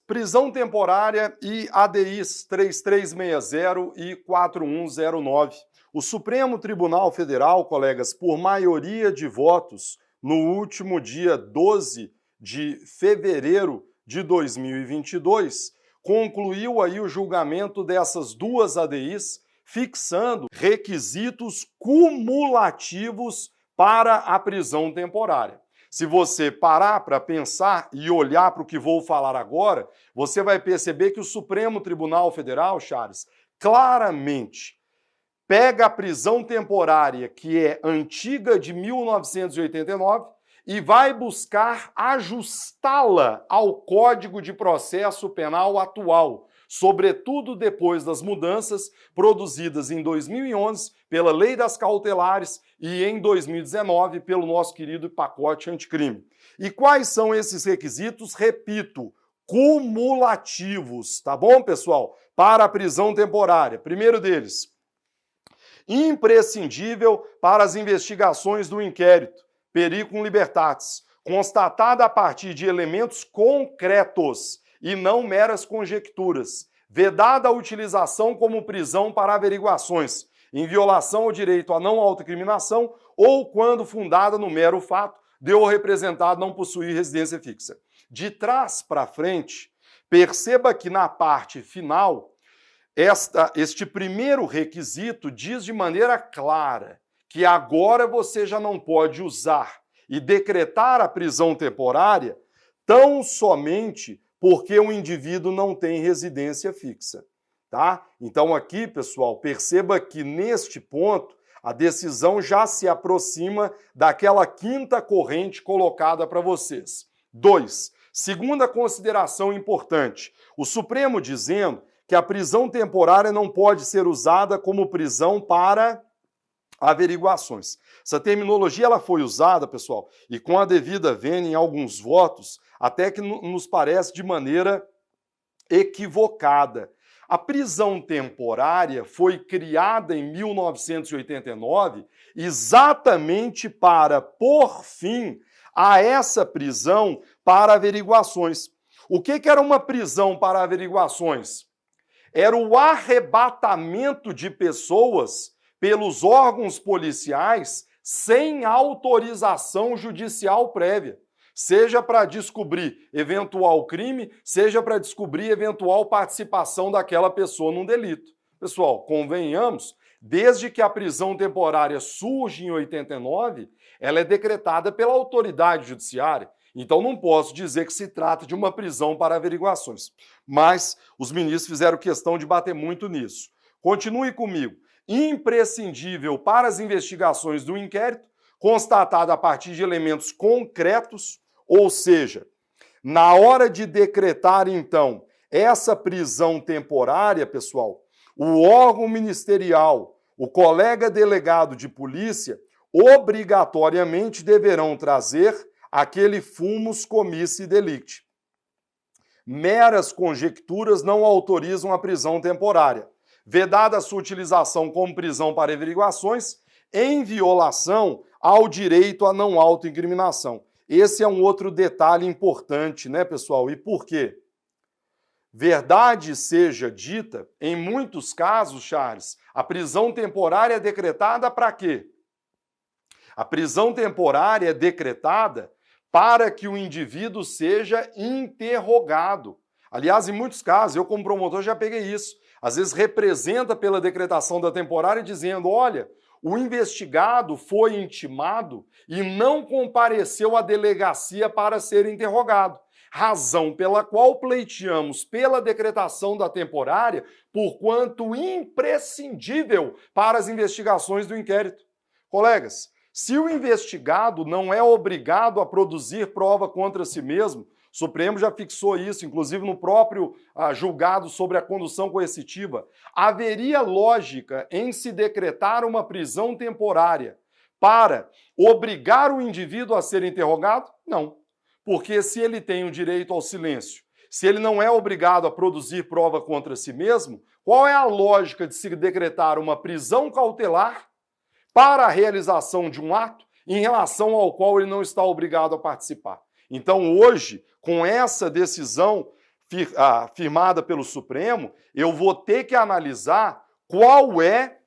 Prisão temporária e ADIs 3360 e 4109. O Supremo Tribunal Federal, colegas, por maioria de votos, no último dia 12 de fevereiro de 2022, concluiu aí o julgamento dessas duas ADIs, fixando requisitos cumulativos para a prisão temporária. Se você parar para pensar e olhar para o que vou falar agora, você vai perceber que o Supremo Tribunal Federal, Charles, claramente pega a prisão temporária, que é antiga de 1989, e vai buscar ajustá-la ao Código de Processo Penal atual, sobretudo depois das mudanças produzidas em 2011 pela Lei das Cautelares e em 2019 pelo nosso querido pacote anticrime. E quais são esses requisitos? Repito, cumulativos, tá bom, pessoal? Para a prisão temporária. Primeiro deles, imprescindível para as investigações do inquérito, periculum libertatis, constatada a partir de elementos concretos e não meras conjecturas, vedada a utilização como prisão para averiguações, em violação ao direito à não autoincriminação ou quando fundada no mero fato de o representado não possuir residência fixa. De trás para frente, perceba que na parte final, este primeiro requisito diz de maneira clara que agora você já não pode usar e decretar a prisão temporária tão somente porque o indivíduo não tem residência fixa, tá? Então aqui, pessoal, perceba que neste ponto a decisão já se aproxima daquela quinta corrente colocada para vocês. 2. Segunda consideração importante, o Supremo dizendo que a prisão temporária não pode ser usada como prisão para averiguações. Essa terminologia ela foi usada, pessoal, e com a devida vênia em alguns votos, até que nos parece de maneira equivocada. A prisão temporária foi criada em 1989 exatamente para pôr fim a essa prisão para averiguações. O que era uma prisão para averiguações? Era o arrebatamento de pessoas pelos órgãos policiais sem autorização judicial prévia, seja para descobrir eventual crime, seja para descobrir eventual participação daquela pessoa num delito. Pessoal, convenhamos, desde que a prisão temporária surge em 89, ela é decretada pela autoridade judiciária. Então não posso dizer que se trata de uma prisão para averiguações. Mas os ministros fizeram questão de bater muito nisso. Continue comigo. Imprescindível para as investigações do inquérito, constatada a partir de elementos concretos, ou seja, na hora de decretar, então, essa prisão temporária, pessoal, o órgão ministerial, o colega delegado de polícia, obrigatoriamente deverão trazer aquele fumus comissi delicti. Meras conjecturas não autorizam a prisão temporária, vedada a sua utilização como prisão para averiguações, em violação ao direito à não autoincriminação. Esse é um outro detalhe importante, né, pessoal? E por quê? Verdade seja dita, em muitos casos, Charles, a prisão temporária é decretada para quê? A prisão temporária é decretada para que o indivíduo seja interrogado. Aliás, em muitos casos, eu como promotor já peguei isso. Às vezes representa pela decretação da temporária dizendo, olha, o investigado foi intimado e não compareceu à delegacia para ser interrogado. Razão pela qual pleiteamos pela decretação da temporária, porquanto imprescindível para as investigações do inquérito. Colegas, se o investigado não é obrigado a produzir prova contra si mesmo, o Supremo já fixou isso, inclusive no próprio julgado sobre a condução coercitiva, haveria lógica em se decretar uma prisão temporária para obrigar o indivíduo a ser interrogado? Não. Porque se ele tem o direito ao silêncio, se ele não é obrigado a produzir prova contra si mesmo, qual é a lógica de se decretar uma prisão cautelar para a realização de um ato em relação ao qual ele não está obrigado a participar? Então, hoje, com essa decisão, firmada pelo Supremo, eu vou ter que analisar qual é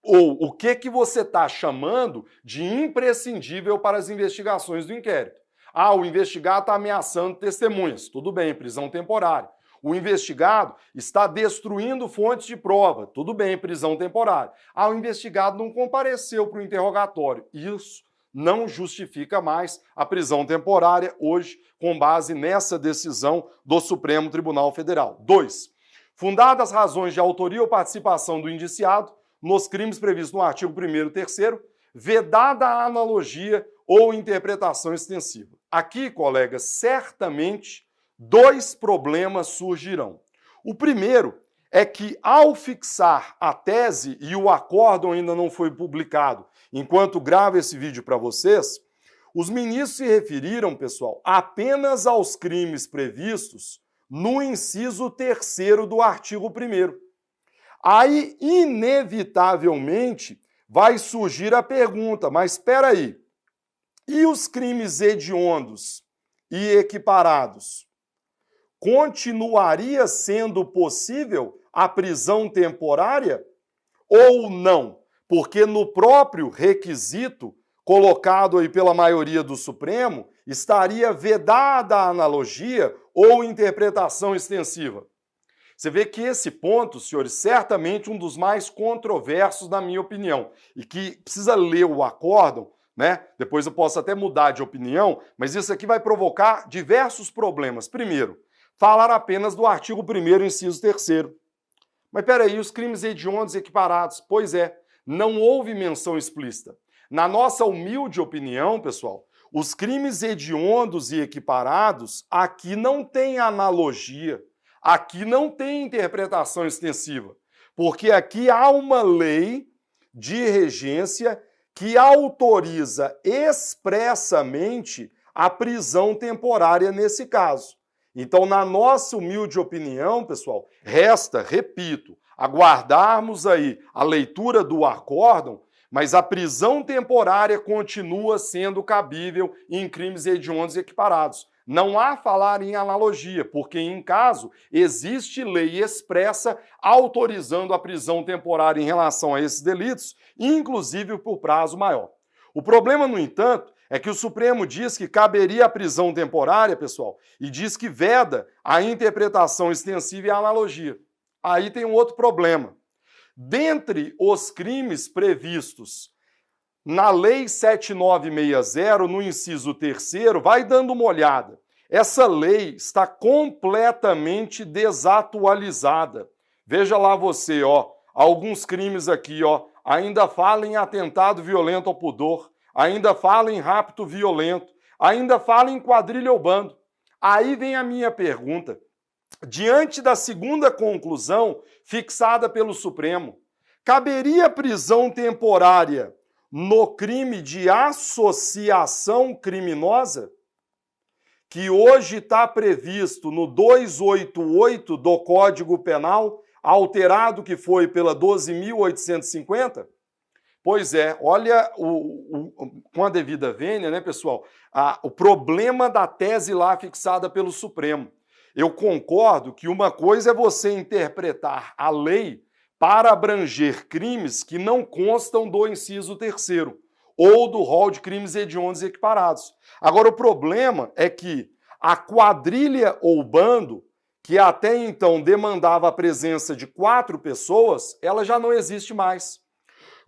ou o que você está chamando de imprescindível para as investigações do inquérito. Ah, o investigado está ameaçando testemunhas. Tudo bem, prisão temporária. O investigado está destruindo fontes de prova. Tudo bem, prisão temporária. Ah, o investigado não compareceu para o interrogatório. Isso não justifica mais a prisão temporária hoje, com base nessa decisão do Supremo Tribunal Federal. 2. Fundadas razões de autoria ou participação do indiciado nos crimes previstos no artigo 1º e 3º, vedada a analogia ou interpretação extensiva. Aqui, colegas, certamente 2 problemas surgirão. O primeiro é que, ao fixar a tese, e o acórdão ainda não foi publicado enquanto gravo esse vídeo para vocês, os ministros se referiram, pessoal, apenas aos crimes previstos no inciso 3º do artigo 1º. Aí, inevitavelmente, vai surgir a pergunta, mas espera aí, e os crimes hediondos e equiparados? Continuaria sendo possível a prisão temporária ou não? Porque no próprio requisito colocado aí pela maioria do Supremo, estaria vedada a analogia ou interpretação extensiva. Você vê que esse ponto, senhores, certamente um dos mais controversos, na minha opinião, e que precisa ler o acórdão, né? Depois eu posso até mudar de opinião, mas isso aqui vai provocar diversos problemas. Primeiro, falar apenas do artigo 1º, inciso 3º. Mas peraí, os crimes hediondos equiparados? Pois é, não houve menção explícita. Na nossa humilde opinião, pessoal, os crimes hediondos e equiparados aqui não tem analogia, aqui não tem interpretação extensiva, porque aqui há uma lei de regência que autoriza expressamente a prisão temporária nesse caso. Então, na nossa humilde opinião, pessoal, resta, repito, aguardarmos aí a leitura do acórdão, mas a prisão temporária continua sendo cabível em crimes hediondos e equiparados. Não há falar em analogia, porque em caso existe lei expressa autorizando a prisão temporária em relação a esses delitos, inclusive por prazo maior. O problema, no entanto, é que o Supremo diz que caberia a prisão temporária, pessoal, e diz que veda a interpretação extensiva e a analogia. Aí tem um outro problema. Dentre os crimes previstos na Lei 7960, no inciso 3º, vai dando uma olhada. Essa lei está completamente desatualizada. Veja lá você, ó, alguns crimes aqui, ó, ainda fala em atentado violento ao pudor, ainda fala em rapto violento, ainda fala em quadrilha ou bando. Aí vem a minha pergunta. Diante da segunda conclusão fixada pelo Supremo, caberia prisão temporária no crime de associação criminosa, que hoje está previsto no 288 do Código Penal, alterado que foi pela 12.850? Pois é, olha, com a devida vênia, né, pessoal, o problema da tese lá fixada pelo Supremo. Eu concordo que uma coisa é você interpretar a lei para abranger crimes que não constam do inciso 3º ou do rol de crimes hediondos e equiparados. Agora, o problema é que a quadrilha ou bando, que até então demandava a presença de 4 pessoas, ela já não existe mais.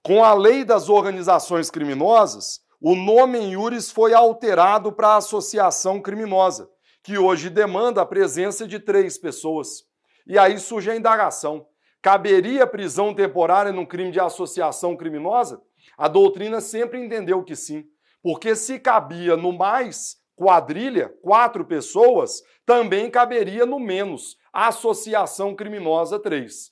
Com a lei das organizações criminosas, o nome em iuris foi alterado para associação criminosa, que hoje demanda a presença de 3 pessoas. E aí surge a indagação. Caberia prisão temporária num crime de associação criminosa? A doutrina sempre entendeu que sim. Porque se cabia no mais quadrilha, 4 pessoas, também caberia no menos associação criminosa 3.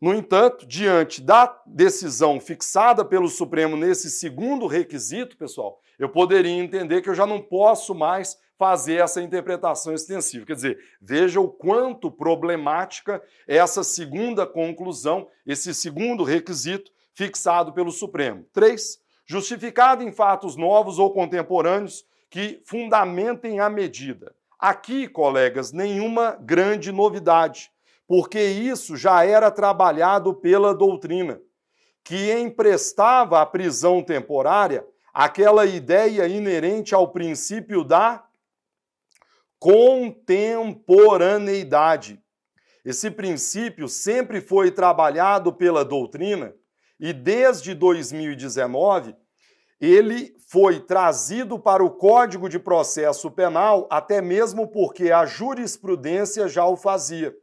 No entanto, diante da decisão fixada pelo Supremo nesse segundo requisito, pessoal, eu poderia entender que eu já não posso mais fazer essa interpretação extensiva. Quer dizer, veja o quanto problemática é essa segunda conclusão, esse segundo requisito fixado pelo Supremo. 3. Justificado em fatos novos ou contemporâneos que fundamentem a medida. Aqui, colegas, nenhuma grande novidade, porque isso já era trabalhado pela doutrina, que emprestava à prisão temporária aquela ideia inerente ao princípio da contemporaneidade. Esse princípio sempre foi trabalhado pela doutrina e desde 2019 ele foi trazido para o Código de Processo Penal, até mesmo porque a jurisprudência já o fazia.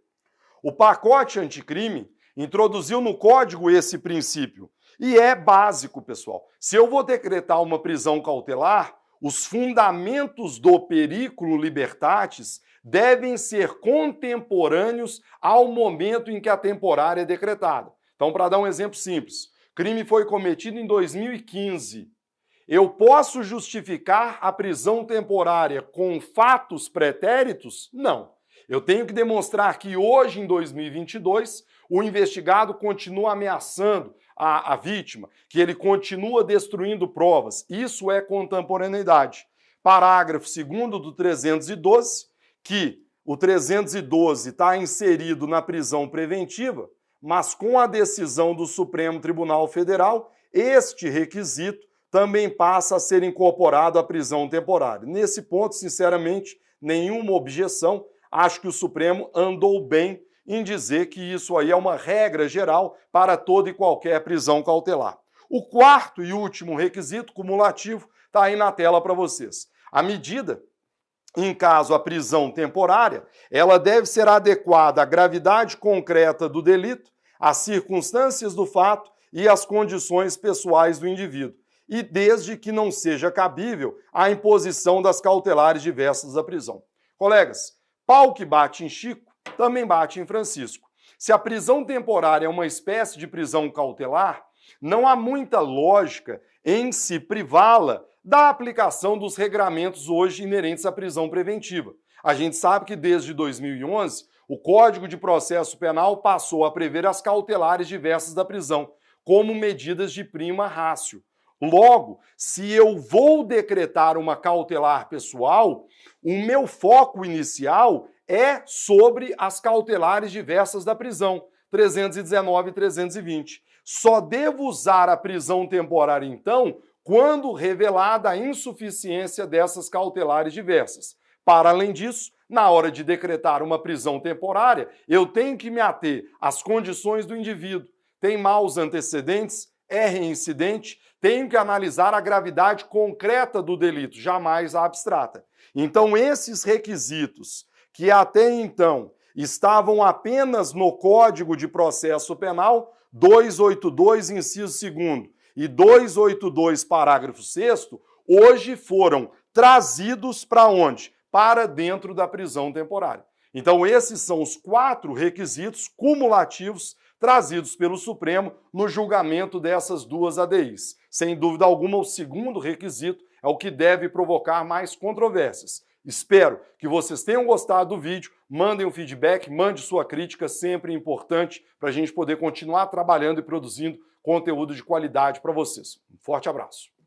O pacote anticrime introduziu no Código esse princípio. E é básico, pessoal. Se eu vou decretar uma prisão cautelar, os fundamentos do periculo libertatis devem ser contemporâneos ao momento em que a temporária é decretada. Então, para dar um exemplo simples, o crime foi cometido em 2015. Eu posso justificar a prisão temporária com fatos pretéritos? Não. Eu tenho que demonstrar que hoje, em 2022, o investigado continua ameaçando a vítima, que ele continua destruindo provas. Isso é contemporaneidade. Parágrafo 2º do 312, que o 312 está inserido na prisão preventiva, mas com a decisão do Supremo Tribunal Federal, este requisito também passa a ser incorporado à prisão temporária. Nesse ponto, sinceramente, nenhuma objeção. Acho que o Supremo andou bem em dizer que isso aí é uma regra geral para toda e qualquer prisão cautelar. O quarto e último requisito cumulativo está aí na tela para vocês. A medida, em caso a prisão temporária, ela deve ser adequada à gravidade concreta do delito, às circunstâncias do fato e às condições pessoais do indivíduo, e desde que não seja cabível a imposição das cautelares diversas da prisão. Colegas, pau que bate em Chico também bate em Francisco. Se a prisão temporária é uma espécie de prisão cautelar, não há muita lógica em se privá-la da aplicação dos regramentos hoje inerentes à prisão preventiva. A gente sabe que desde 2011, o Código de Processo Penal passou a prever as cautelares diversas da prisão, como medidas de prima ratio. Logo, se eu vou decretar uma cautelar pessoal, o meu foco inicial é sobre as cautelares diversas da prisão, 319 e 320. Só devo usar a prisão temporária, então, quando revelada a insuficiência dessas cautelares diversas. Para além disso, na hora de decretar uma prisão temporária, eu tenho que me ater às condições do indivíduo. Tem maus antecedentes? É reincidente? Tenho que analisar a gravidade concreta do delito, jamais a abstrata. Então, esses requisitos que até então estavam apenas no Código de Processo Penal, 282, inciso 2º, e 282, parágrafo 6º, hoje foram trazidos para onde? Para dentro da prisão temporária. Então, esses são os 4 requisitos cumulativos trazidos pelo Supremo no julgamento dessas 2 ADIs. Sem dúvida alguma, o segundo requisito é o que deve provocar mais controvérsias. Espero que vocês tenham gostado do vídeo, mandem um feedback, mande sua crítica, sempre importante para a gente poder continuar trabalhando e produzindo conteúdo de qualidade para vocês. Um forte abraço.